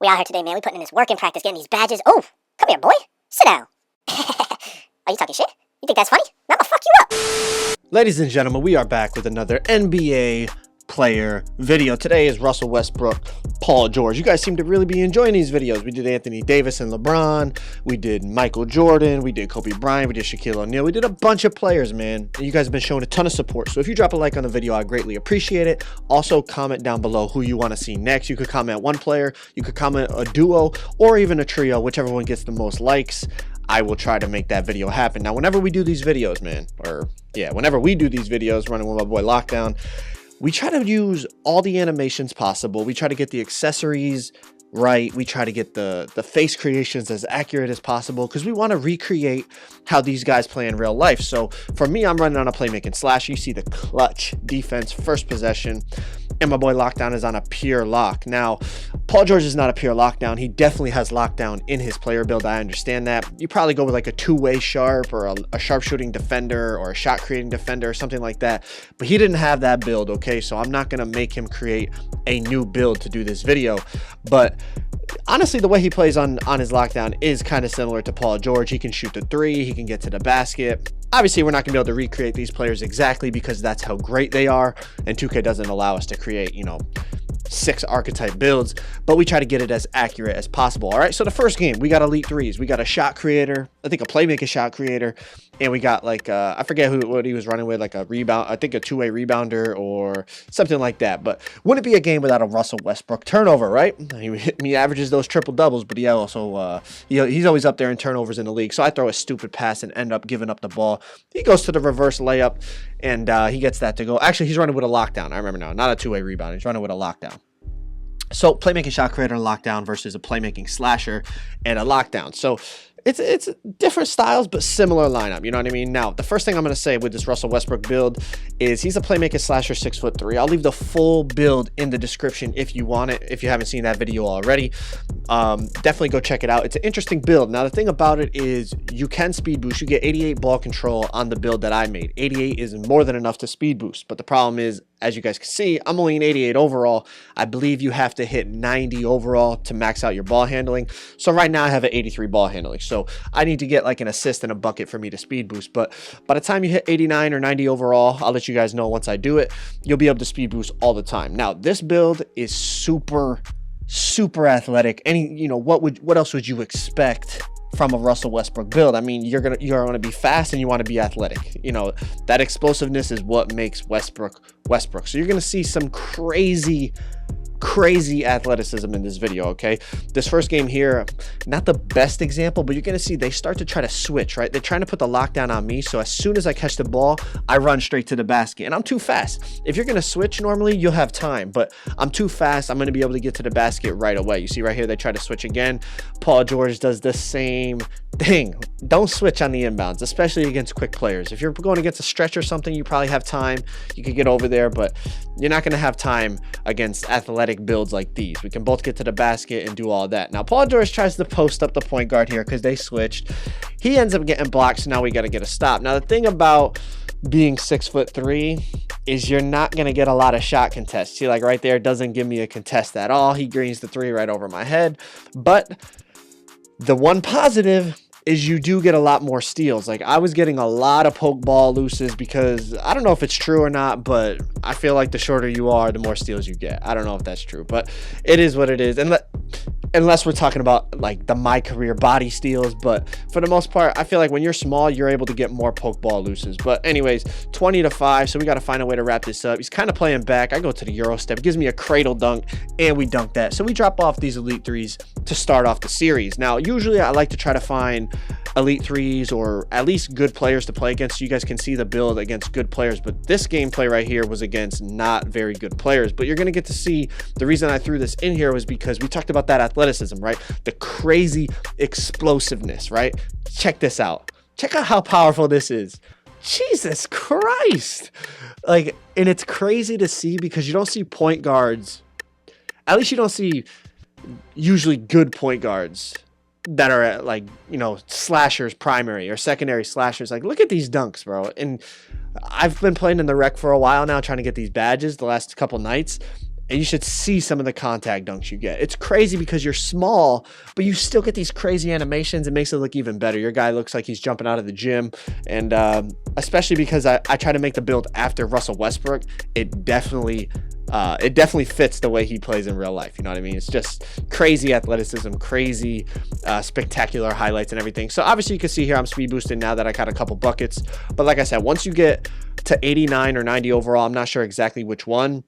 We out here today, man. We putting in this work in practice, getting these badges. Oh, come here, boy. Sit down. Are you talking shit? You think that's funny? I'm gonna fuck you up. Ladies and gentlemen, we are back with another NBA player video. Today is Russell Westbrook, Paul George. You guys seem to really be enjoying these videos. We did Anthony Davis and LeBron. We did Michael Jordan. We did Kobe Bryant. We did Shaquille O'Neal. We did a bunch of players, man. And you guys have been showing a ton of support. So if you drop a like on the video, I greatly appreciate it. Also, comment down below who you want to see next. You could comment one player. You could comment a duo or even a trio, whichever one gets the most likes. I will try to make that video happen. Now, whenever we do these videos, man, whenever we do these videos running with my boy Lockdown, we try to use all the animations possible. We try to get the accessories right. We try to get the face creations as accurate as possible because we want to recreate how these guys play in real life. So for me, I'm running on a playmaking slash. You see the clutch defense, first possession, and my boy Lockdown is on a pure lock. Now, Paul George is not a pure lockdown. He definitely has lockdown in his player build. I understand that. You probably go with like a two-way sharp or a sharpshooting defender or a shot creating defender or something like that. But he didn't have that build, okay? So I'm not going to make him create a new build to do this video. But honestly, the way he plays on his lockdown is kind of similar to Paul George. He can shoot the three. He can get to the basket. Obviously, we're not going to be able to recreate these players exactly because that's how great they are. And 2K doesn't allow us to create, you know, 6 archetype builds, but we try to get it as accurate as possible. All right, so the first game, we got elite threes. We got a shot creator, I think a playmaker shot creator, and we got like I forget what he was running with, like a rebound, I think a two-way rebounder or something like that. But wouldn't it be a game without a Russell Westbrook he right? He averages those triple doubles, but he also he's always up there in turnovers in the league. So I throw a stupid pass and end up giving up the ball. He goes to the reverse layup and he gets that to go. Actually, he's running with a lockdown. I remember now, not a two-way rebound. He's running with a lockdown. So playmaking shot creator and lockdown versus a playmaking slasher and a lockdown. So it's different styles, but similar lineup. You know what I mean? Now, the first thing I'm going to say with this Russell Westbrook build is he's a playmaker slasher 6'3". I'll leave the full build in the description if you want it. If you haven't seen that video already, definitely go check it out. It's an interesting build. Now, the thing about it is you can speed boost. You get 88 ball control on the build that I made. 88 is more than enough to speed boost. But the problem is, as you guys can see, I'm only an 88 overall. I believe you have to hit 90 overall to max out your ball handling. So right now I have an 83 ball handling. So I need to get like an assist and a bucket for me to speed boost. But by the time you hit 89 or 90 overall, I'll let you guys know once I do it, you'll be able to speed boost all the time. Now, this build is super athletic. What else would you expect from a Russell Westbrook build? I mean, you're gonna be fast and you want to be athletic. You know, that explosiveness is what makes Westbrook. So you're gonna see some crazy athleticism in this video, okay? This first game here, not the best example, but you're gonna see they start to try to switch, right? They're trying to put the lockdown on me, so as soon as I catch the ball, I run straight to the basket, and I'm too fast. If you're gonna switch normally, you'll have time, but I'm too fast. I'm gonna be able to get to the basket right away. You see right here, they try to switch again. Paul George does the same thing. Don't switch on the inbounds, especially against quick players. If you're going against a stretch or something, you probably have time. You could get over there, but you're not going to have time against athletic builds like these. We can both get to the basket and do all that. Now, Paul George tries to post up the point guard here because they switched. He ends up getting blocked, so now we got to get a stop. Now, the thing about being 6'3" is you're not going to get a lot of shot contests. See, like right there, doesn't give me a contest at all. He greens the three right over my head. But the one positive is you do get a lot more steals. Like I was getting a lot of poke ball looses because I don't know if it's true or not, but I feel like the shorter you are, the more steals you get. I don't know if that's true, but it is what it is. And unless we're talking about like the MYCAREER body steals, but for the most part, I feel like when you're small, you're able to get more poke ball looses. But anyways, 20-5, so we got to find a way to wrap this up. He's kind of playing back. I go to the Euro step, gives me a cradle dunk, and we dunk that. So we drop off these elite threes to start off the series. Now, usually I like to try to find elite threes or at least good players to play against, so you guys can see the build against good players. But this gameplay right here was against not very good players. But you're going to get to see the reason I threw this in here was because we talked about that athleticism, right? The crazy explosiveness, right? Check this out. Check out how powerful this is. Jesus Christ. Like, and it's crazy to see because you don't see point guards. At least you don't see usually good point guards that are at, like, you know, slashers, primary or secondary slashers. Like, look at these dunks, bro. And I've been playing in the rec for a while now, trying to get these badges the last couple nights. And you should see some of the contact dunks you get. It's crazy because you're small, but you still get these crazy animations. It makes it look even better. Your guy looks like he's jumping out of the gym. And especially because I try to make the build after Russell Westbrook, it definitely fits the way he plays in real life. You know what I mean? It's just crazy athleticism, crazy spectacular highlights and everything. So obviously you can see here I'm speed boosting now that I got a couple buckets. But like I said, once you get to 89 or 90 overall, I'm not sure exactly which one,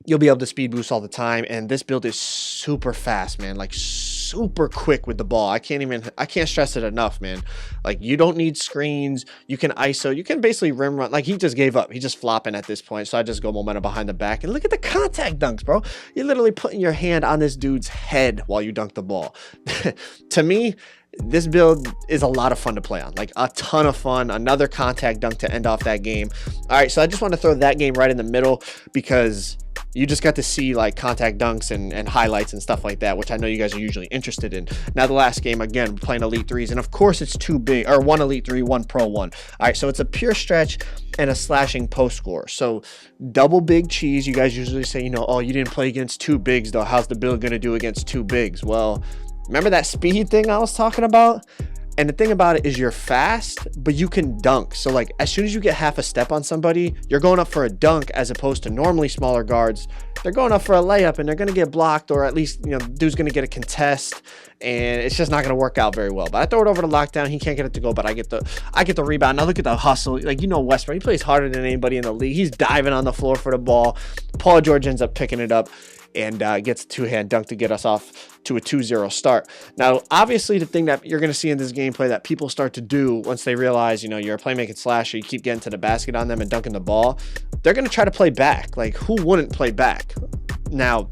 you'll be able to speed boost all the time. And this build is super fast, man. Like super quick with the ball. I can't stress it enough, man. Like you don't need screens. You can ISO. You can basically rim run. Like he just gave up. He's just flopping at this point. So I just go momentum behind the back. And look at the contact dunks, bro. You're literally putting your hand on this dude's head while you dunk the ball. To me, this build is a lot of fun to play on, like a ton of fun. Another contact dunk to end off that game. All right, so I just want to throw that game right in the middle because you just got to see like contact dunks and highlights and stuff like that, which I know you guys are usually interested in. Now the last game, again, playing Elite 3s, and of course it's two big, or one Elite 3, one Pro 1. All right, so it's a pure stretch and a slashing post score. So double big cheese. You guys usually say, you know, oh, you didn't play against two bigs though. How's the build gonna do against two bigs? Well, remember that speed thing I was talking about? And the thing about it is you're fast, but you can dunk. So like as soon as you get half a step on somebody, you're going up for a dunk, as opposed to normally smaller guards. They're going up for a layup and they're going to get blocked, or at least, you know, dude's going to get a contest, and it's just not going to work out very well. But I throw it over to lockdown. He can't get it to go, but I get the rebound. Now look at the hustle. Like, you know, Westbrook, he plays harder than anybody in the league. He's diving on the floor for the ball. Paul George ends up picking it up and gets a two-hand dunk to get us off to a 2-0 start. Now, obviously, the thing that you're going to see in this gameplay that people start to do once they realize, you know, you're a playmaking slasher, you keep getting to the basket on them and dunking the ball, they're going to try to play back. Like, who wouldn't play back? Now,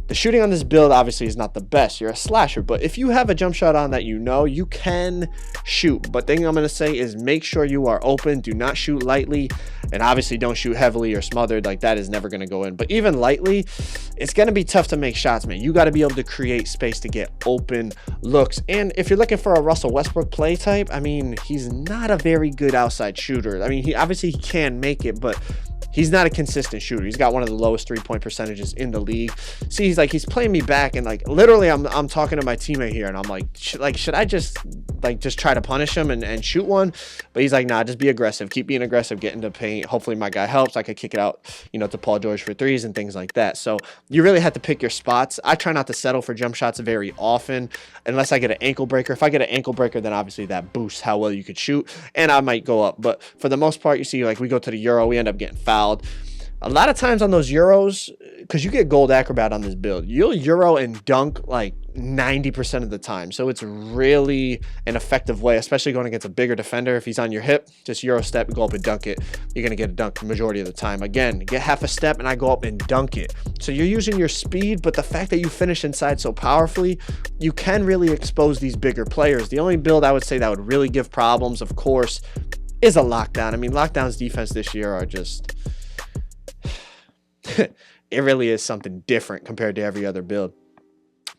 the shooting on this build obviously is not the best. You're a slasher, but if you have a jump shot on that, you know, you can shoot. But the thing I'm going to say is make sure you are open. Do not shoot lightly, and obviously don't shoot heavily or smothered. Like, that is never going to go in. But even lightly, it's going to be tough to make shots, man. You got to be able to create space to get open looks. And if you're looking for a Russell Westbrook play type, I mean, he's not a very good outside shooter. I mean, he obviously can make it, but he's not a consistent shooter. He's got one of the lowest 3-point percentages in the league. See, he's playing me back, and like literally I'm talking to my teammate here, and I'm like, should I just try to punish him and shoot one? But he's like, nah, just be aggressive. Keep being aggressive, get into paint. Hopefully my guy helps. I could kick it out, you know, to Paul George for threes and things like that. So you really have to pick your spots. I try not to settle for jump shots very often unless I get an ankle breaker. If I get an ankle breaker, then obviously that boosts how well you could shoot, and I might go up. But for the most part, you see, like we go to the Euro, we end up getting fouled. A lot of times on those Euros, because you get gold acrobat on this build, you'll Euro and dunk like 90% of the time. So it's really an effective way, especially going against a bigger defender. If he's on your hip, just Euro step, go up and dunk it. You're going to get a dunk the majority of the time. Again, get half a step and I go up and dunk it. So you're using your speed, but the fact that you finish inside so powerfully, you can really expose these bigger players. The only build I would say that would really give problems, of course, is a lockdown. I mean, lockdown's defense this year are just... it really is something different compared to every other build.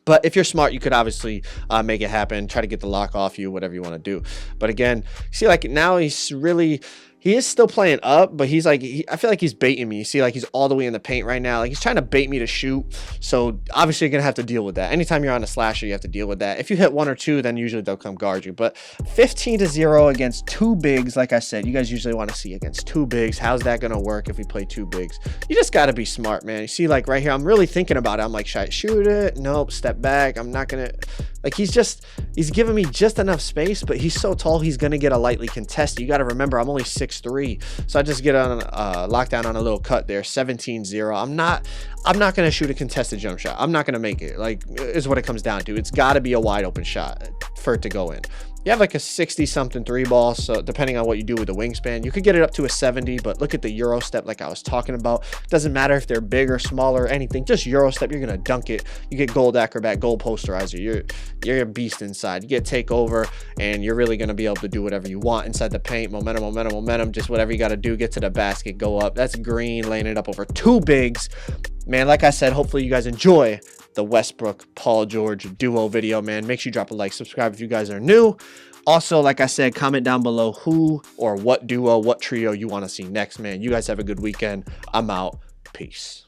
But if you're smart, you could obviously make it happen, try to get the lock off you, whatever you want to do. But again, see, like now he is still playing up, but he's like, I feel like he's baiting me. You see, like he's all the way in the paint right now. Like he's trying to bait me to shoot. So obviously you're going to have to deal with that. Anytime you're on a slasher, you have to deal with that. If you hit one or two, then usually they'll come guard you. But 15-0 against two bigs, like I said, you guys usually want to see against two bigs. How's that going to work if we play two bigs? You just got to be smart, man. You see, like right here, I'm really thinking about it. I'm like, should I shoot it? Nope, step back. I'm not going to... Like he's giving me just enough space, but he's so tall, he's going to get a lightly contested. You got to remember, I'm only 6'3", so I just get on lockdown on a little cut there, 17-0. I'm not going to shoot a contested jump shot. I'm not going to make it, like, is what it comes down to. It's got to be a wide open shot for it to go in. You have like a 60-something three ball, so depending on what you do with the wingspan, you could get it up to a 70, but look at the Euro step like I was talking about. Doesn't matter if they're big or small or anything, just Euro step, you're going to dunk it. You get gold acrobat, gold posterizer. You're a beast inside. You get takeover, and you're really going to be able to do whatever you want inside the paint. Momentum, just whatever you got to do. Get to the basket, go up. That's green, laying it up over two bigs. Man, like I said, hopefully you guys enjoy the Westbrook Paul George duo video, man. Make sure you drop a like, subscribe if you guys are new. Also, like I said, comment down below who or what duo, what trio you want to see next, man. You guys have a good weekend. I'm out. Peace.